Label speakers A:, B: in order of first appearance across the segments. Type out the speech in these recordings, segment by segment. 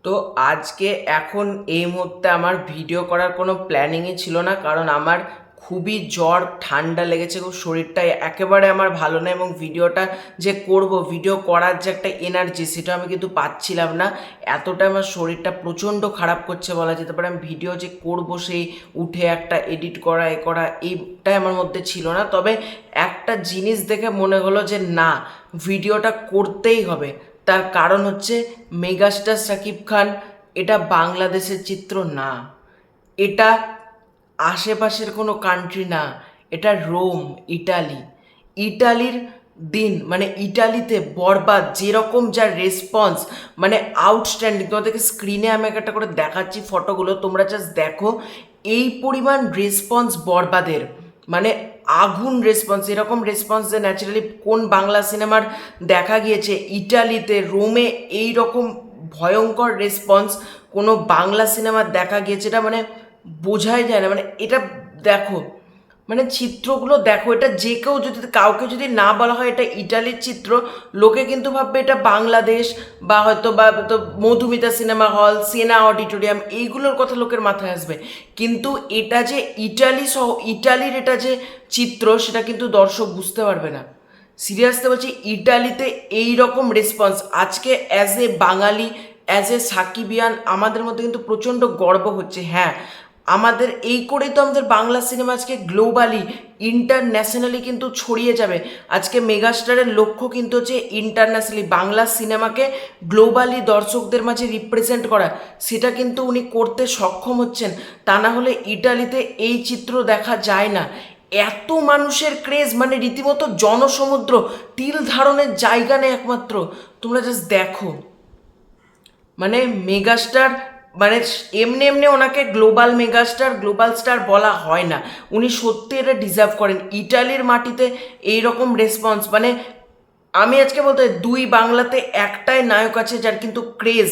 A: তো আজকে এখন এই মুহূর্তে আমার ভিডিও করার কোনো প্ল্যানিংই ছিল না, কারণ আমার খুবই জ্বর, ঠান্ডা লেগেছে, শরীরটা একেবারে আমার ভালো না। এবং ভিডিওটা যে করব, ভিডিও করার যে একটা এনার্জি, সেটা আমি কিন্তু পাচ্ছিলাম না। এতটা আমার শরীরটা প্রচণ্ড খারাপ করছে বলা যেতে পারে। আমি ভিডিও যে করব, সেই উঠে একটা এডিট করা করা এইটাই আমার মধ্যে ছিল না। তবে একটা জিনিস দেখে মনে হলো যে না, ভিডিওটা করতেই হবে। তার কারণ হচ্ছে মেগাস্টার শাকিব খান এটা বাংলাদেশের চিত্র না, এটা আশেপাশের কোনো কান্ট্রি না, এটা রোম, ইটালি। ইটালির দিন মানে ইটালিতে বরবাদ যেরকম যার রেসপন্স, মানে আউটস্ট্যান্ডিং। তোমাদেরকে স্ক্রিনে আমি একটা করে দেখাচ্ছি ফটোগুলো, তোমরা জাস্ট দেখো এই পরিমাণ রেসপন্স বরবাদের, মানে আগুন রেসপন্স। এরকম রেসপন্স যে ন্যাচারালি কোন বাংলা সিনেমার দেখা গিয়েছে, ইটালিতে রোমে এই রকম ভয়ঙ্কর রেসপন্স কোনো বাংলা সিনেমার দেখা গিয়েছে, এটা মানে বোঝাই যায় না। মানে এটা দেখো, মানে চিত্রগুলো দেখো, এটা যে কেউ যদি, কাউকে যদি না বলা হয় এটা ইটালির চিত্র, লোকে কিন্তু ভাববে এটা বাংলাদেশ, বা হয়তো মধুমিতা সিনেমা হল, সেনা অডিটোরিয়াম, এইগুলোর কথা লোকের মাথায় আসবে। কিন্তু এটা যে ইটালি সহ ইটালির এটা যে চিত্র, সেটা কিন্তু দর্শক বুঝতে পারবে না। সিরিয়াসলি বলছি, ইটালিতে এই রকম রেসপন্স আজকে as a Bangali, as a সাকিবিয়ান আমাদের মধ্যে কিন্তু প্রচণ্ড গর্ব হচ্ছে। হ্যাঁ, আমাদের এই করেই তো আমাদের বাংলা সিনেমা আজকে গ্লোবালি, ইন্টারন্যাশনালি কিন্তু ছড়িয়ে যাবে। আজকে মেগাস্টারের লক্ষ্য কিন্তু হচ্ছে ইন্টারন্যাশনালি বাংলা সিনেমাকে গ্লোবালি দর্শকদের মাঝে রিপ্রেজেন্ট করা। সেটা কিন্তু উনি করতে সক্ষম হচ্ছেন, তা না হলে ইটালিতে এই চিত্র দেখা যায় না। এত মানুষের ক্রেজ, মানে রীতিমতো জনসমুদ্র, তিল ধারণের জায়গা নেই একমাত্র। তোমরা জাস্ট দেখো, মানে মেগাস্টার, মানে এমনি এমনি ওনাকে গ্লোবাল মেগাস্টার, গ্লোবাল স্টার বলা হয় না। উনি সত্যি এটা ডিজার্ভ করেন। ইটালির মাটিতে এই রকম রেসপন্স, মানে আমি আজকে বলতে দুই বাংলাতে একটাই নায়ক আছে যার কিন্তু ক্রেজ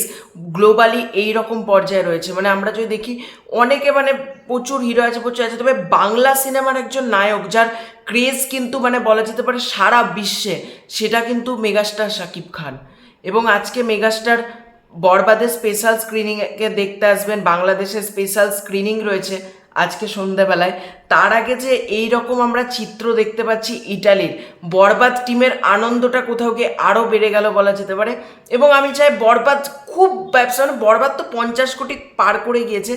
A: গ্লোবালি এই রকম পর্যায়ে রয়েছে। মানে আমরা যদি দেখি, অনেকে মানে প্রচুর হিরো আছে, প্রচুর আছে, তবে বাংলা সিনেমার একজন নায়ক যার ক্রেজ কিন্তু মানে বলা যেতে পারে সারা বিশ্বে, সেটা কিন্তু মেগাস্টার শাকিব খান। এবং আজকে মেগাস্টার বরবাদের স্পেশাল স্ক্রিনিংয়ে দেখতে আসবেন, বাংলাদেশের স্পেশাল স্ক্রিনিং রয়েছে আজকে সন্ধ্যাবেলায়। তার আগে যে এই রকম আমরা চিত্র দেখতে পাচ্ছি ইটালির, বরবাদ টিমের আনন্দটা কোথাও গিয়ে আরও বেড়ে গেল বলা যেতে পারে। এবং আমি চাই বরবাদ খুব ব্যবসা, মানে বরবাদ তো 50 কোটি পার করে গিয়েছে,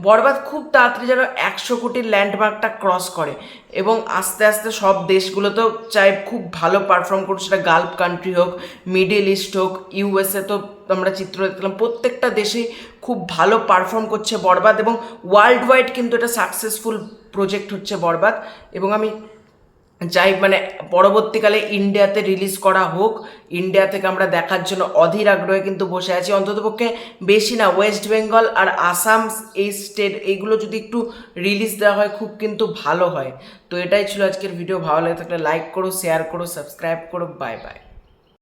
A: বরবাদ খুব তাড়াতাড়ি যেন 100 কোটির ল্যান্ডমার্কটা ক্রস করে। এবং আস্তে আস্তে সব দেশগুলোতেও চাই খুব ভালো পারফর্ম করুক, সেটা গালফ কান্ট্রি হোক, মিডল ইস্ট হোক, ইউএসএ তো আমরা চিত্র দেখলাম, প্রত্যেকটা দেশেই খুব ভালো পারফর্ম করছে বরবাদ। এবং ওয়ার্ল্ড ওয়াইড কিন্তু এটা সাকসেসফুল প্রজেক্ট হচ্ছে বরবাদ। এবং আমি চাই মানে পরবর্তীকালে ইন্ডিয়াতে রিলিজ করা হোক। ইন্ডিয়া থেকে আমরা দেখার জন্য অধীর আগ্রহে কিন্তু বসে আছি। অন্ততপক্ষে বেশি না, ওয়েস্ট বেঙ্গল আর আসাম, এই স্টেট, এইগুলো যদি একটু রিলিজ দেওয়া হয় খুব কিন্তু ভালো হয়। তো এটাই ছিল আজকের ভিডিও। ভালো লাগে থাকলে লাইক করো, শেয়ার করো, সাবস্ক্রাইব করো। Bye bye.